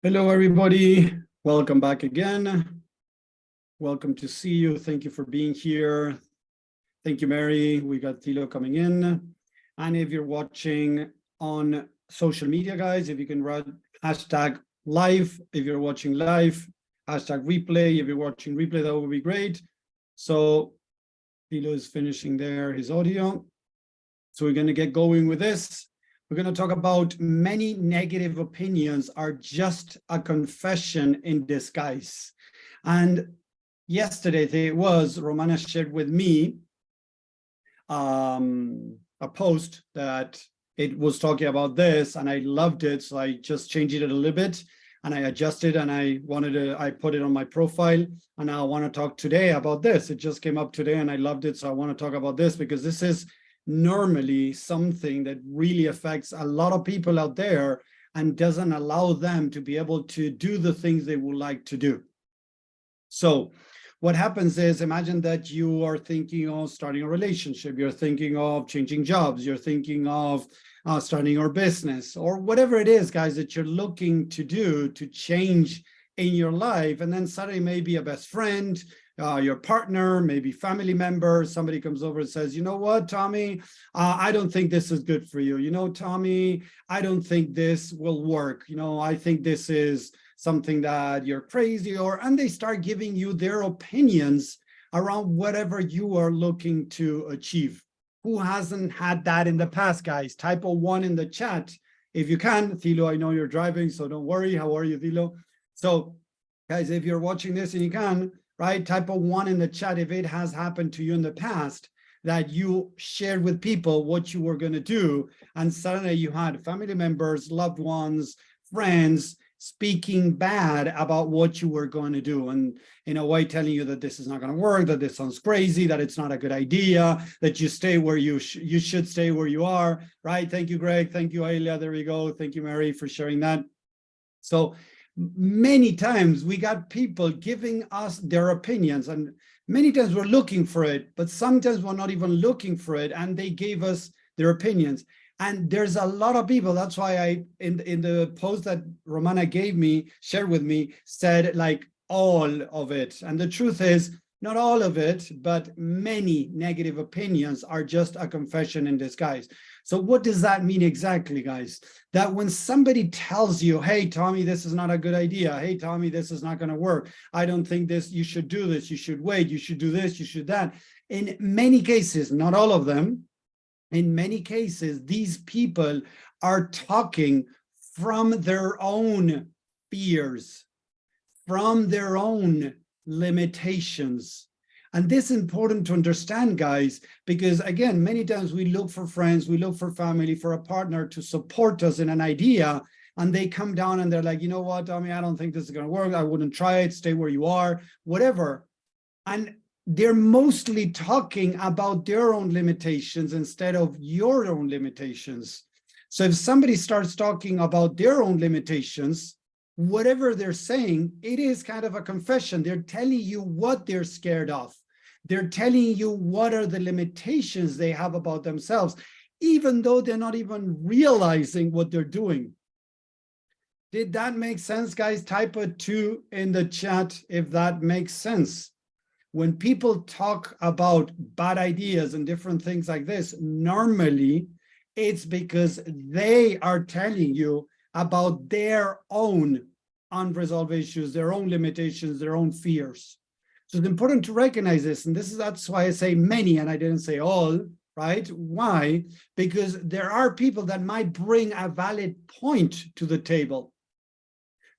Hello, everybody. Welcome back again. Welcome to see you. Thank you for being here. Thank you, Mary. We got Thilo coming in. And if you're watching on social media, guys, if you can run hashtag live, if you're watching live, hashtag replay. If you're watching replay, that would be great. So Thilo is finishing there his audio. So we're going to get going with this. We're going to talk about many negative opinions are just a confession in disguise. And yesterday it was, Romana shared with me a post that it was talking about this, and I loved it. So I just changed it a little bit and I adjusted, and I put it on my profile, and I want to talk today about this. It just came up today and I loved it. So I want to talk about this because this is normally something that really affects a lot of people out there and doesn't allow them to be able to do the things they would like to do. So what happens is, imagine that you are thinking of starting a relationship, you're thinking of changing jobs, you're thinking of starting your business, or whatever it is, guys, that you're looking to do to change in your life. And then suddenly maybe a best friend, your partner, maybe family member, somebody comes over and says, you know what, Tommy, I don't think this is good for you. You know, Tommy, I don't think this will work. You know, I think this is something that you're crazy, and they start giving you their opinions around whatever you are looking to achieve. Who hasn't had that in the past, guys? Type a 1 in the chat if you can. Thilo, I know you're driving, so don't worry. How are you, Thilo? So guys, if you're watching this and you can, right, type a 1 in the chat if it has happened to you in the past, that you shared with people what you were going to do, and suddenly you had family members, loved ones, friends speaking bad about what you were going to do, and in a way telling you that this is not going to work, that this sounds crazy, that it's not a good idea, that you stay where you should stay where you are, right? Thank you, Greg. Thank you, Ayla. There we go. Thank you, Mary, for sharing that. So many times we got people giving us their opinions, and many times we're looking for it, but sometimes we're not even looking for it, and they gave us their opinions. And there's a lot of people. That's why I, in the post that Romana shared with me, said like all of it. And the truth is, not all of it, but many negative opinions are just a confession in disguise. So what does that mean exactly, guys? That when somebody tells you, hey, Tommy, this is not a good idea. Hey, Tommy, this is not going to work. I don't think this, you should do this. You should wait. You should do this. You should that. In many cases, not all of them, in many cases, these people are talking from their own fears, from their own limitations. And this is important to understand, guys, because again, many times we look for friends, we look for family, for a partner to support us in an idea, and they come down and they're like, you know what, Tommy, I don't think this is going to work. I wouldn't try it. Stay where you are, whatever. And they're mostly talking about their own limitations instead of your own limitations. So if somebody starts talking about their own limitations, whatever they're saying, it is kind of a confession. They're telling you what they're scared of. They're telling you what are the limitations they have about themselves, even though they're not even realizing what they're doing. Did that make sense, guys? Type a 2 in the chat if that makes sense. When people talk about bad ideas and different things like this, normally it's because they are telling you about their own unresolved issues, their own limitations, their own fears. So it's important to recognize this. And that's why I say many, and I didn't say all, right? Why? Because there are people that might bring a valid point to the table.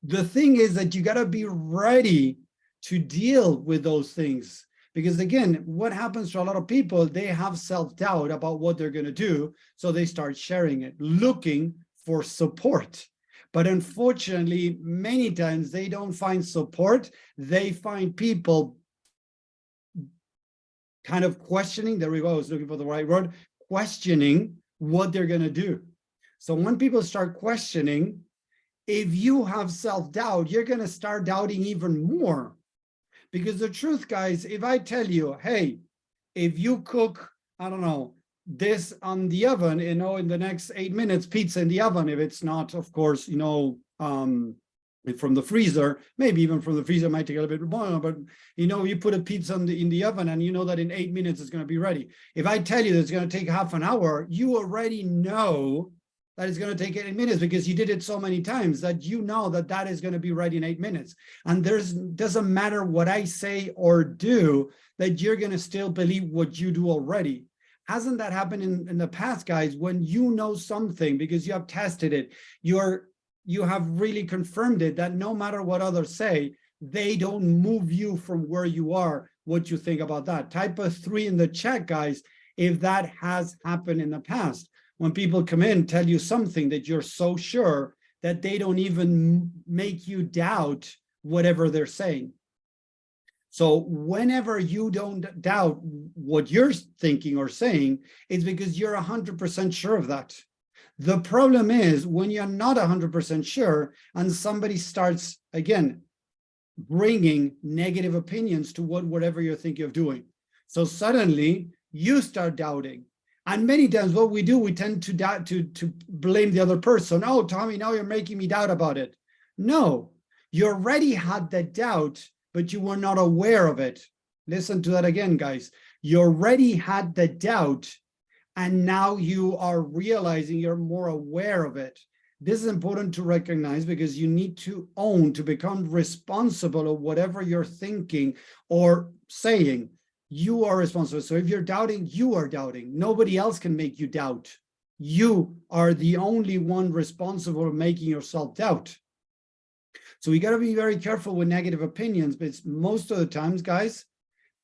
The thing is that you got to be ready to deal with those things. Because again, what happens to a lot of people, they have self-doubt about what they're going to do. So they start sharing it, looking for support. But unfortunately, many times they don't find support. They find people kind of questioning, there we go, I was looking for the right word, questioning what they're going to do. So when people start questioning, if you have self-doubt, you're going to start doubting even more. Because the truth, guys, if I tell you, hey, if you cook, I don't know, this on the oven, in the next 8 minutes, pizza in the oven, if it's not, of course, from the freezer, maybe even from the freezer might take a little bit more, but you put a pizza in the oven and you know that in 8 minutes it's going to be ready. If I tell you that it's going to take half an hour, you already know that it's going to take 8 minutes because you did it so many times that you know that that is going to be ready in 8 minutes. And doesn't matter what I say or do, that you're going to still believe what you do already. Hasn't that happened in the past, guys? When you know something because you have tested it, you have really confirmed it, that no matter what others say, they don't move you from where you are, what you think about that. Type a 3 in the chat, guys, if that has happened in the past. When people come in, tell you something that you're so sure that they don't even make you doubt whatever they're saying. So whenever you don't doubt what you're thinking or saying, it's because you're 100% sure of that. The problem is when you're not 100% sure and somebody starts, again, bringing negative opinions to whatever you're thinking of doing. So suddenly you start doubting. And many times what we do, we tend to doubt, to blame the other person. Oh, Tommy, now you're making me doubt about it. No, you already had the doubt, but you were not aware of it. Listen to that again, guys. You already had the doubt, and now you are realizing you're more aware of it. This is important to recognize because you need to own, to become responsible of whatever you're thinking or saying. You are responsible. So if you're doubting, you are doubting. Nobody else can make you doubt. You are the only one responsible for making yourself doubt. So we got to be very careful with negative opinions, but most of the times, guys,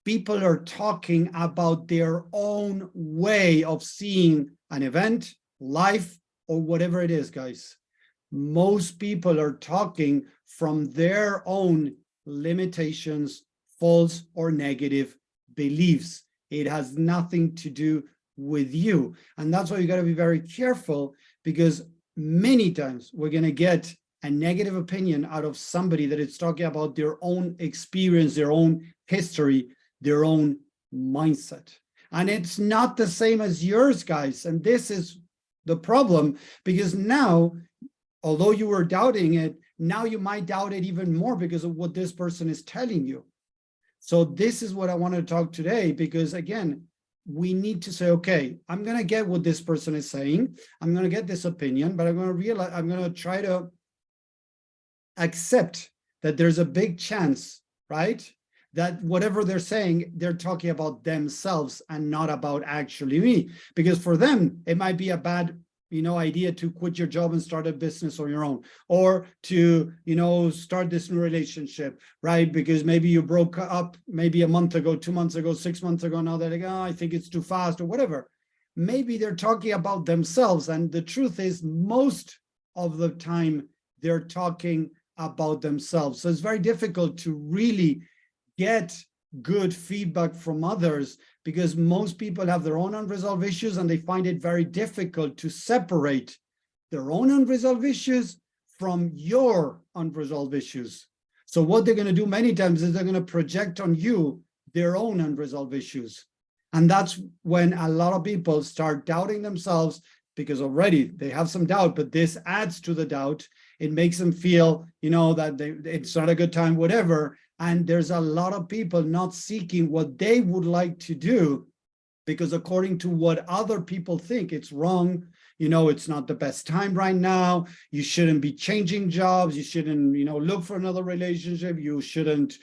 people are talking about their own way of seeing an event, life, or whatever it is, guys. Most people are talking from their own limitations, false or negative beliefs. It has nothing to do with you. And that's why you got to be very careful, because many times we're going to get a negative opinion out of somebody that is talking about their own experience, their own history, their own mindset. And it's not the same as yours, guys. And this is the problem, because now, although you were doubting it, now you might doubt it even more because of what this person is telling you. So this is what I want to talk today, because again, we need to say, okay, I'm going to get what this person is saying. I'm going to get this opinion, but I'm going to realize, I'm going to try to accept that there's a big chance, right, that whatever they're saying, they're talking about themselves and not about actually me. Because for them, it might be a bad, idea to quit your job and start a business on your own, or to, start this new relationship, right? Because maybe you broke up maybe a month ago, 2 months ago, 6 months ago. Now they're like, oh, I think it's too fast or whatever. Maybe they're talking about themselves. And the truth is, most of the time, they're talking about themselves. So it's very difficult to really get good feedback from others, because most people have their own unresolved issues and they find it very difficult to separate their own unresolved issues from your unresolved issues. So what they're going to do many times is they're going to project on you their own unresolved issues. And that's when a lot of people start doubting themselves, because already they have some doubt, but this adds to the doubt. It makes them feel, that it's not a good time, whatever. And there's a lot of people not seeking what they would like to do, because according to what other people think, it's wrong. It's not the best time right now. You shouldn't be changing jobs. You shouldn't, look for another relationship. You shouldn't,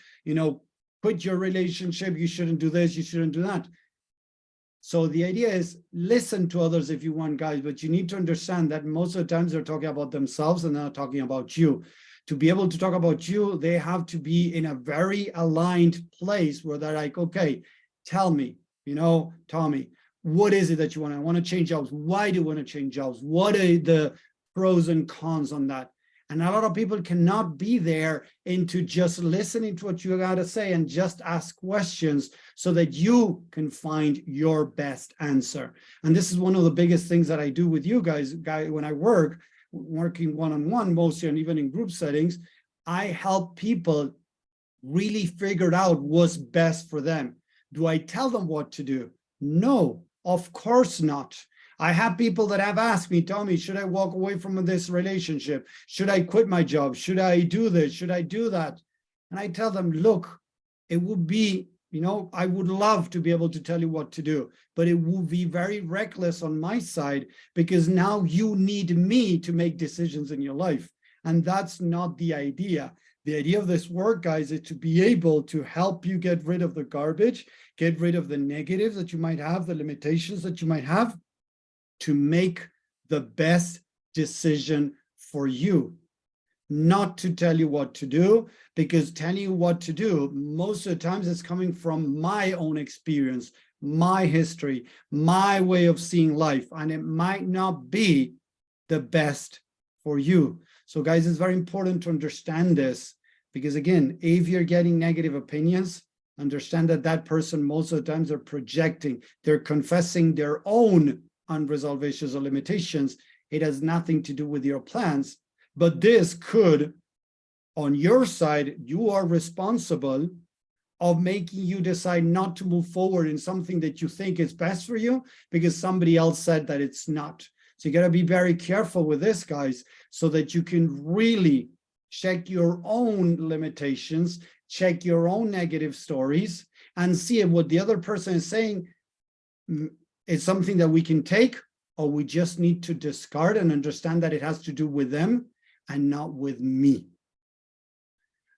quit your relationship. You shouldn't do this. You shouldn't do that. So the idea is, listen to others if you want, guys, but you need to understand that most of the times they're talking about themselves and they're not talking about you. To be able to talk about you, they have to be in a very aligned place where they're like, okay, tell me, Tommy, what is it that you want? I want to change jobs. Why do you want to change jobs? What are the pros and cons on that? And a lot of people cannot be there into just listening to what you got to say and just ask questions so that you can find your best answer. And this is one of the biggest things that I do with you guys when I working one-on-one mostly, and even in group settings, I help people really figure out what's best for them. Do I tell them what to do? No, of course not. I have people that have asked me, Tommy, should I walk away from this relationship? Should I quit my job? Should I do this? Should I do that? And I tell them, look, it would be, I would love to be able to tell you what to do, but it would be very reckless on my side, because now you need me to make decisions in your life. And that's not the idea. The idea of this work, guys, is to be able to help you get rid of the garbage, get rid of the negatives that you might have, the limitations that you might have, to make the best decision for you. Not to tell you what to do, because telling you what to do, most of the times it's coming from my own experience, my history, my way of seeing life, and it might not be the best for you. So guys, it's very important to understand this, because again, if you're getting negative opinions, understand that that person, most of the times they're projecting, they're confessing their own unresolved issues or limitations. It has nothing to do with your plans, but this could, on your side, you are responsible of making you decide not to move forward in something that you think is best for you because somebody else said that it's not. So you got to be very careful with this, guys, so that you can really check your own limitations, check your own negative stories, and see if what the other person is saying is something that we can take, or we just need to discard and understand that it has to do with them and not with me.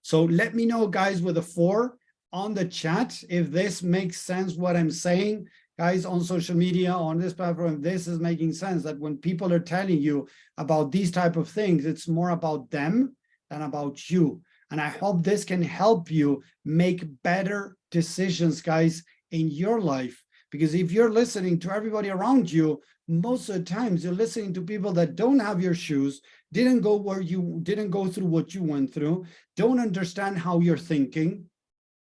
So let me know, guys, with a 4 on the chat, if this makes sense, what I'm saying. Guys, on social media, on this platform, this is making sense, that when people are telling you about these type of things, it's more about them than about you. And I hope this can help you make better decisions, guys, in your life. Because if you're listening to everybody around you, most of the times you're listening to people that don't have your shoes, didn't go through what you went through, don't understand how you're thinking.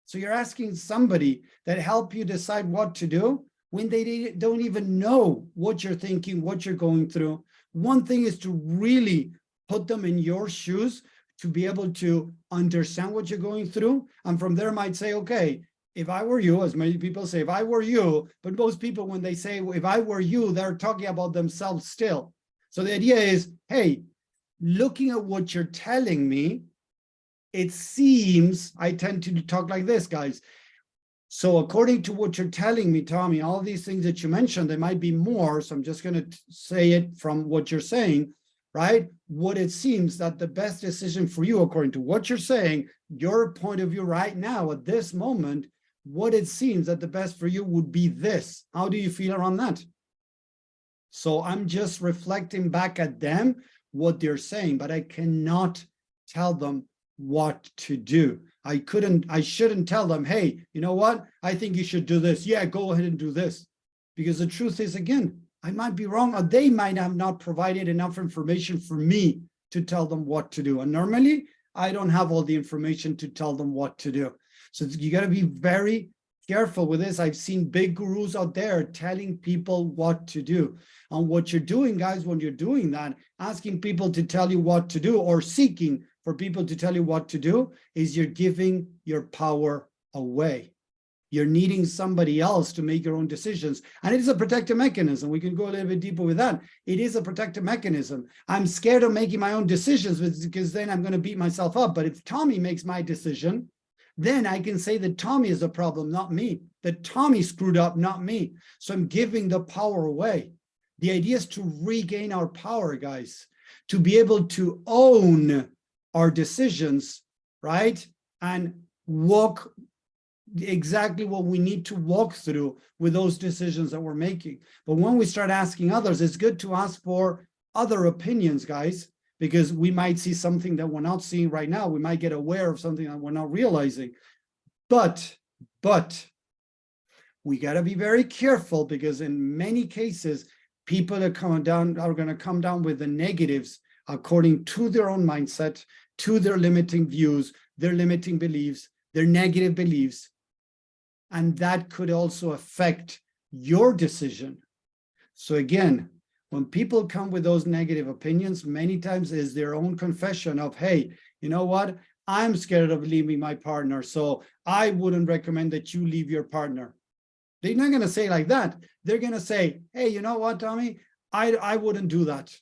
So you're asking somebody that help you decide what to do when they don't even know what you're thinking, what you're going through. One thing is to really put them in your shoes, to be able to understand what you're going through. And from there might say, okay, if I were you, as many people say, if I were you, but most people, when they say, if I were you, they're talking about themselves still. So the idea is, hey, looking at what you're telling me, it seems I tend to talk like this, guys. So according to what you're telling me, Tommy, all these things that you mentioned, there might be more. So I'm just going to say it from what you're saying, right? What it seems that the best decision for you, according to what you're saying, your point of view right now at this moment, what it seems that the best for you would be this. How do you feel around that? So I'm just reflecting back at them what they're saying, but I cannot tell them what to do. I shouldn't tell them, hey, you know what? I think you should do this. Yeah, go ahead and do this. Because the truth is, again, I might be wrong, or they might have not provided enough information for me to tell them what to do. And normally, I don't have all the information to tell them what to do. So you got to be very careful with this. I've seen big gurus out there telling people what to do. And what you're doing, guys, when you're doing that, asking people to tell you what to do or seeking for people to tell you what to do, is you're giving your power away. You're needing somebody else to make your own decisions. And it is a protective mechanism. We can go a little bit deeper with that. It is a protective mechanism. I'm scared of making my own decisions because then I'm going to beat myself up. But if Tommy makes my decision, then I can say that Tommy is the problem, not me. That Tommy screwed up, not me. So I'm giving the power away. The idea is to regain our power, guys, to be able to own our decisions, right? And walk exactly what we need to walk through with those decisions that we're making. But when we start asking others, it's good to ask for other opinions, guys, because we might see something that we're not seeing right now. We might get aware of something that we're not realizing. But we got to be very careful, because in many cases, people are going to come down with the negatives according to their own mindset, to their limiting views, their limiting beliefs, their negative beliefs. And that could also affect your decision. So again, when people come with those negative opinions, many times is their own confession of, hey, you know what? I'm scared of leaving my partner, so I wouldn't recommend that you leave your partner. They're not going to say like that. They're going to say, hey, you know what, Tommy? I wouldn't do that.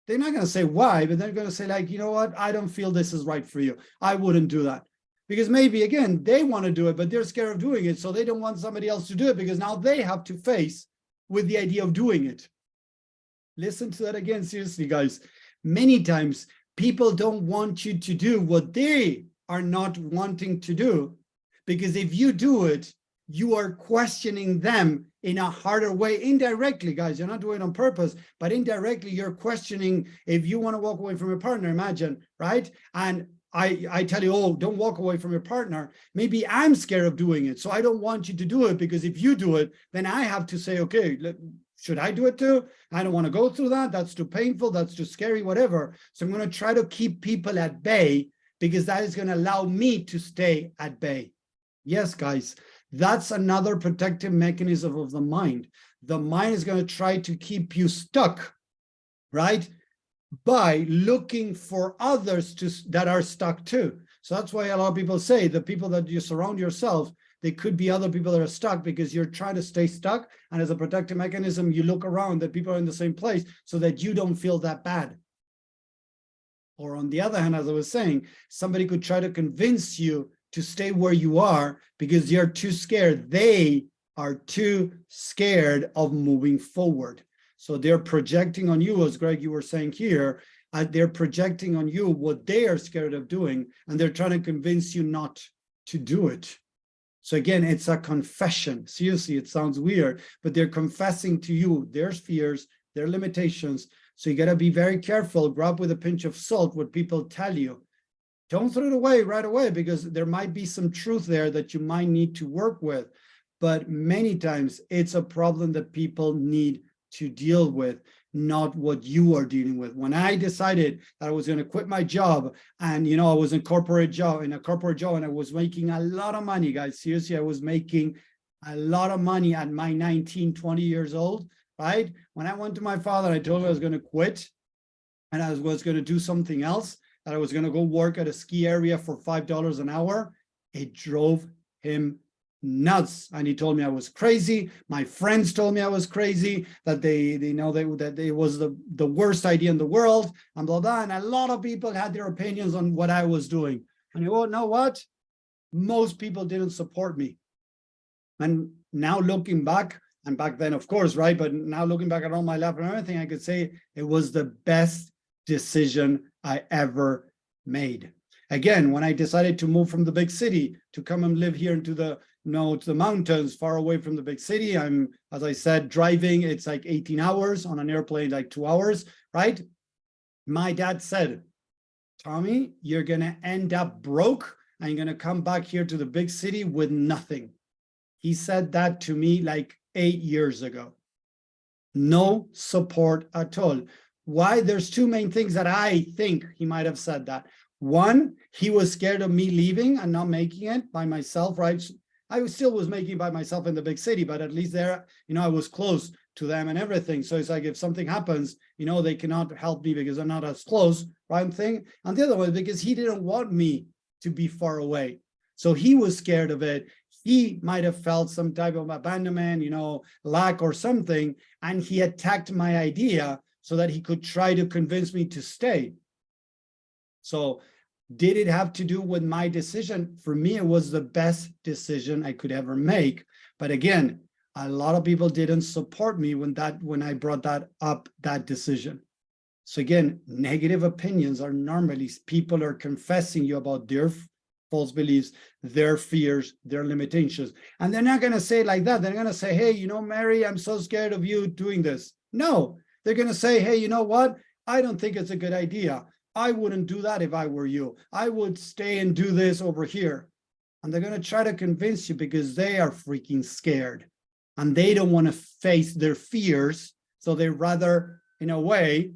They're not going to say why, but they're going to say like, you know what? I don't feel this is right for you. I wouldn't do that. Because maybe, again, they want to do it, but they're scared of doing it. So they don't want somebody else to do it because now they have to face with the idea of doing it. Listen to that again, seriously, guys. Many times people don't want you to do what they are not wanting to do, because if you do it, you are questioning them in a harder way, indirectly, guys. You're not doing it on purpose, but indirectly, you're questioning if you want to walk away from your partner, imagine, right? And I tell you, oh, don't walk away from your partner. Maybe I'm scared of doing it, so I don't want you to do it, because if you do it, then I have to say, okay, should I do it too? I don't want to go through that. That's too painful. That's too scary, whatever. So I'm going to try to keep people at bay, because that is going to allow me to stay at bay. Yes, guys, that's another protective mechanism of the mind. The mind is going to try to keep you stuck, right? By looking for others that are stuck too. So that's why a lot of people say the people that you surround yourself, they could be other people that are stuck, because you're trying to stay stuck. And as a protective mechanism, you look around that people are in the same place so that you don't feel that bad. Or on the other hand, as I was saying, somebody could try to convince you to stay where you are because you're too scared. They are too scared of moving forward. So they're projecting on you, as Greg, you were saying here, they're projecting on you what they are scared of doing, and they're trying to convince you not to do it. So again, it's a confession. Seriously, it sounds weird, but they're confessing to you their fears, their limitations. So you got to be very careful, grab with a pinch of salt what people tell you. Don't throw it away right away, because there might be some truth there that you might need to work with. But many times it's a problem that people need to deal with, not what you are dealing with. When I decided that I was going to quit my job, and I was in a corporate job, and I was making a lot of money, guys. Seriously, I was making a lot of money at my 19, 20 years old, right? When I went to my father, I told him I was going to quit and I was going to do something else, that I was going to go work at a ski area for $5 an hour. It drove him nuts, and he told me I was crazy. My friends told me I was crazy, that they know that it was the worst idea in the world, and blah blah. And a lot of people had their opinions on what I was doing. And you know what? Most people didn't support me. And now looking back, and back then, of course, right? But now looking back at all my life and everything, I could say it was the best decision I ever made. Again, when I decided to move from the big city to come and live here into the to the mountains, far away from the big city, I'm, as I said, driving, it's like 18 hours, on an airplane, like 2 hours, right? My dad said, Tommy, you're going to end up broke, and you're going to come back here to the big city with nothing. He said that to me like 8 years ago. No support at all. Why? There's two main things that I think he might have said that. One, he was scared of me leaving and not making it by myself, right? I still was making it by myself in the big city, but at least there, I was close to them and everything. So it's like, if something happens, they cannot help me because I'm not as close, right? Thing. And the other one, because he didn't want me to be far away. So he was scared of it. He might have felt some type of abandonment, lack or something, and he attacked my idea so that he could try to convince me to stay. So did it have to do with my decision? For me, it was the best decision I could ever make. But again, a lot of people didn't support me when I brought that decision. So again, negative opinions are normally people are confessing you about their false beliefs, their fears, their limitations. And they're not going to say it like that. They're going to say, hey, Mary, I'm so scared of you doing this. No, they're going to say, hey, you know what? I don't think it's a good idea. I wouldn't do that if I were you. I would stay and do this over here. And they're going to try to convince you because they are freaking scared and they don't want to face their fears. So they rather, in a way,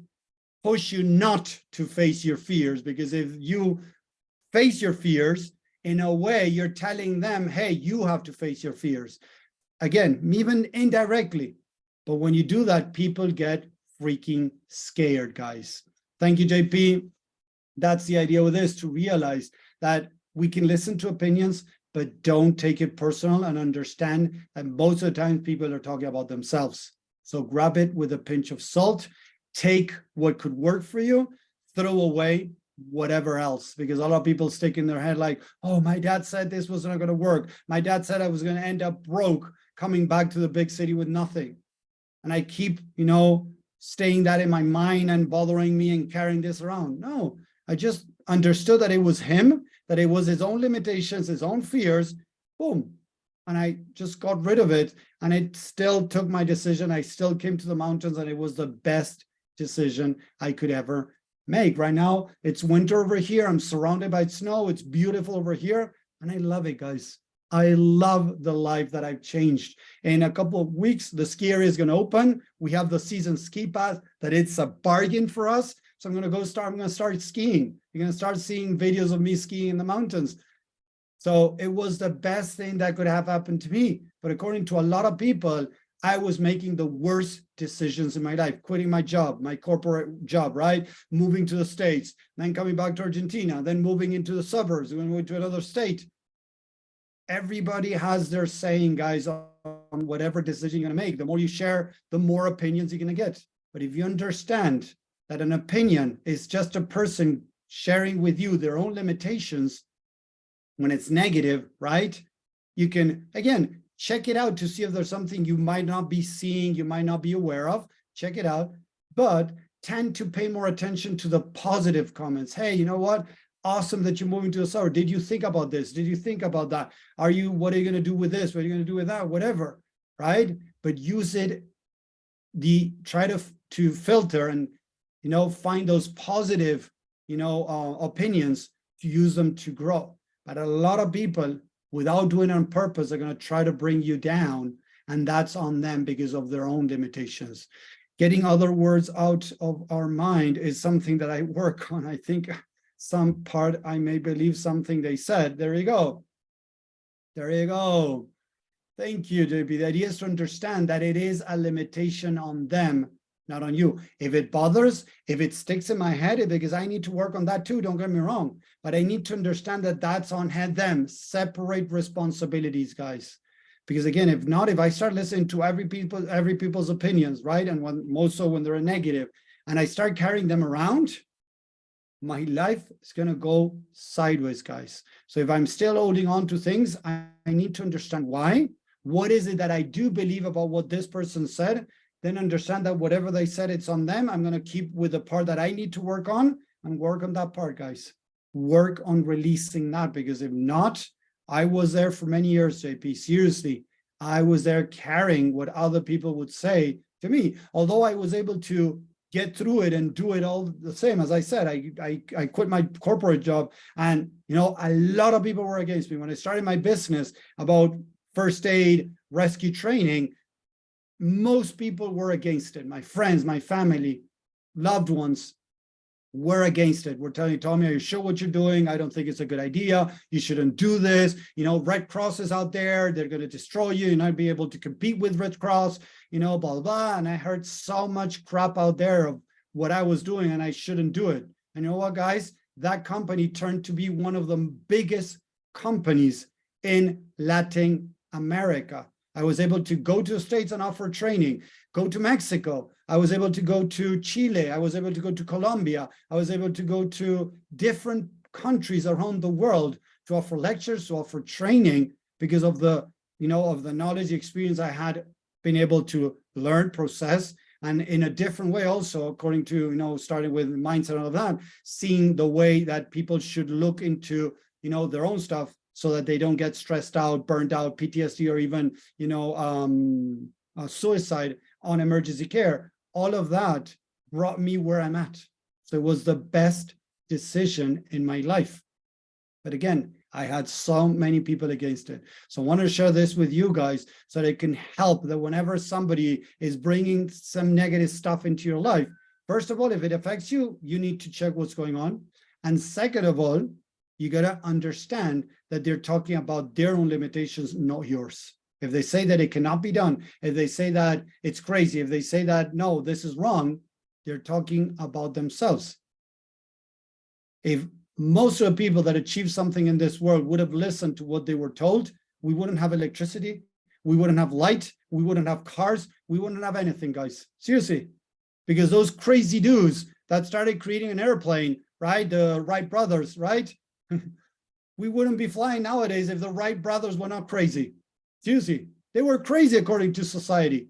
push you not to face your fears, because if you face your fears, in a way, you're telling them, hey, you have to face your fears. Again, even indirectly. But when you do that, people get freaking scared, guys. Thank you, JP. That's the idea with this, to realize that we can listen to opinions, but don't take it personal and understand that most of the time people are talking about themselves. So grab it with a pinch of salt, take what could work for you, throw away whatever else, because a lot of people stick in their head like, oh, my dad said this was not going to work. My dad said I was going to end up broke coming back to the big city with nothing. And I keep, staying that in my mind and bothering me and carrying this around. No, I just understood that it was him, that it was his own limitations, his own fears, boom. And I just got rid of it. And it still took my decision. I still came to the mountains, and it was the best decision I could ever make. Right now, it's winter over here. I'm surrounded by snow. It's beautiful over here. And I love it, guys. I love the life that I've changed. In a couple of weeks, the ski area is going to open. We have the season ski pass that it's a bargain for us. So I'm going to start skiing. You're going to start seeing videos of me skiing in the mountains. So it was the best thing that could have happened to me. But according to a lot of people, I was making the worst decisions in my life, quitting my job, my corporate job, right? Moving to the States, then coming back to Argentina, then moving into the suburbs, then moving to another state. Everybody has their saying, guys, on whatever decision you're going to make. The more you share, the more opinions you're going to get. But if you understand that an opinion is just a person sharing with you their own limitations, when it's negative, right? You can, again, check it out to see if there's something you might not be seeing, you might not be aware of. Check it out, but tend to pay more attention to the positive comments. Hey, you know what? Awesome that you're moving to the suburb. Did you think about this? Did you think about that? What are you going to do with this? What are you going to do with that? Whatever, right? But use it, try to filter and, find those positive, opinions, to use them to grow. But a lot of people, without doing it on purpose, are going to try to bring you down, and that's on them because of their own limitations. Getting other words out of our mind is something that I work on. I think some part I may believe something they said. There you go. There you go. Thank you, JP. The idea is to understand that it is a limitation on them, not on you. If it bothers, if it sticks in my head, because I need to work on that too, don't get me wrong. But I need to understand that that's on them. Separate responsibilities, guys. Because again, if I start listening to every people's opinions, right? And most so when they're negative, and I start carrying them around, my life is going to go sideways, guys. So if I'm still holding on to things, I need to understand why. What is it that I do believe about what this person said? Then understand that whatever they said, it's on them. I'm going to keep with the part that I need to work on, and work on that part, guys. Work on releasing that, because if not, I was there for many years, JP. Seriously, I was there carrying what other people would say to me. Although I was able to get through it and do it all the same. As I said, I quit my corporate job, and a lot of people were against me. When I started my business about first aid rescue training, most people were against it. My friends, my family, loved ones were against it. We're telling you, Tommy, are you sure what you're doing? I don't think it's a good idea. You shouldn't do this. Red Cross is out there. They're going to destroy you. You're not be able to compete with Red Cross, blah, blah, blah. And I heard so much crap out there of what I was doing, and I shouldn't do it. And you know what, guys? That company turned to be one of the biggest companies in Latin America. I was able to go to the States and offer training, go to Mexico. I was able to go to Chile. I was able to go to Colombia. I was able to go to different countries around the world to offer lectures, to offer training, because of the, of the knowledge, experience I had been able to learn, process, and in a different way also, according to, starting with mindset and all of that, seeing the way that people should look into, their own stuff, so that they don't get stressed out, burned out, PTSD, or even, suicide on emergency care. All of that brought me where I'm at. So it was the best decision in my life. But again, I had so many people against it. So I want to share this with you guys so that it can help, that whenever somebody is bringing some negative stuff into your life, first of all, if it affects you, you need to check what's going on. And second of all, you got to understand that they're talking about their own limitations, not yours. If they say that it cannot be done, if they say that it's crazy, if they say that, no, this is wrong, they're talking about themselves. If most of the people that achieve something in this world would have listened to what they were told, we wouldn't have electricity, we wouldn't have light, we wouldn't have cars, we wouldn't have anything, guys. Seriously. Because those crazy dudes that started creating an airplane, right? The Wright brothers, right? We wouldn't be flying nowadays if the Wright brothers were not crazy. Seriously, they were crazy according to society.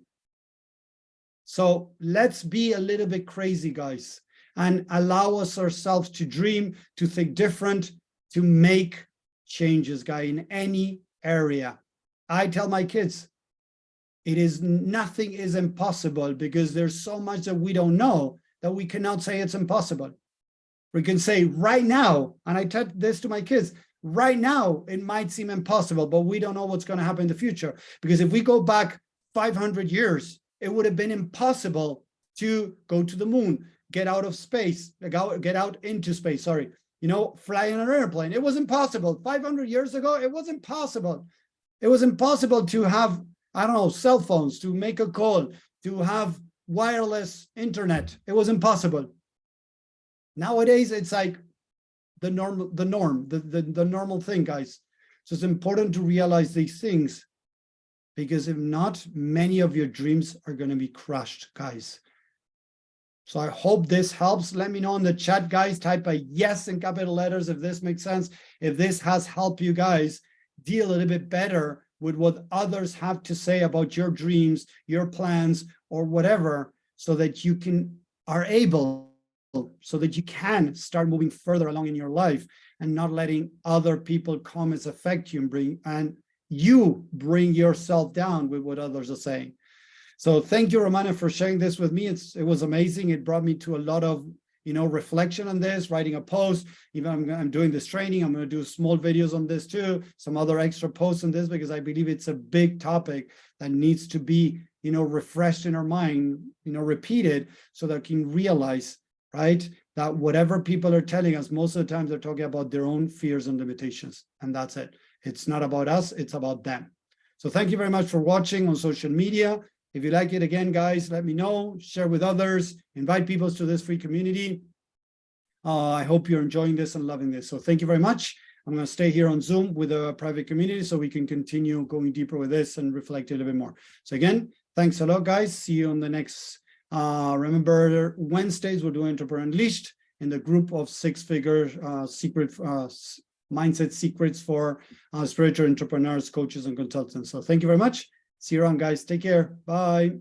So let's be a little bit crazy, guys, and allow us ourselves to dream, to think different, to make changes, guy, in any area. I tell my kids, nothing is impossible, because there's so much that we don't know that we cannot say it's impossible. We can say right now, and I tell this to my kids, right now, it might seem impossible, but we don't know what's going to happen in the future. Because if we go back 500 years, it would have been impossible to go to the moon, get out of space, get out into space, sorry, you know, fly in an airplane. It was impossible. 500 years ago, it was impossible. It was impossible to have, I don't know, cell phones, to make a call, to have wireless internet. It was impossible. Nowadays, it's like the norm, the normal thing, guys. So it's important to realize these things, because if not, many of your dreams are going to be crushed, guys. So I hope this helps. Let me know in the chat, guys. Type a yes in capital letters if this makes sense. If this has helped you guys deal a little bit better with what others have to say about your dreams, your plans, or whatever, so that you can start moving further along in your life and not letting other people comments affect you and bring yourself down with what others are saying. So thank you, Romana, for sharing this with me. It was amazing. It brought me to a lot of, you know, reflection on this, writing a post. Even I'm doing this training. I'm going to do small videos on this too, some other extra posts on this, because I believe it's a big topic that needs to be, you know, refreshed in our mind, you know, repeated, so that we can realize, right, that whatever people are telling us, most of the time they're talking about their own fears and limitations, and that's it. It's not about us, it's about them. So thank you very much for watching on social media. If you like it, again, guys, let me know, share with others, invite people to this free community. I hope you're enjoying this and loving this. So thank you very much. I'm going to stay here on Zoom with a private community so we can continue going deeper with this and reflect a little bit more. So again, thanks a lot, guys. See you on the next, remember, Wednesdays, we're doing Entrepreneur Unleashed in the group of 6-figure secret mindset secrets for spiritual entrepreneurs, coaches, and consultants. So thank you very much. See you around, guys. Take care. Bye.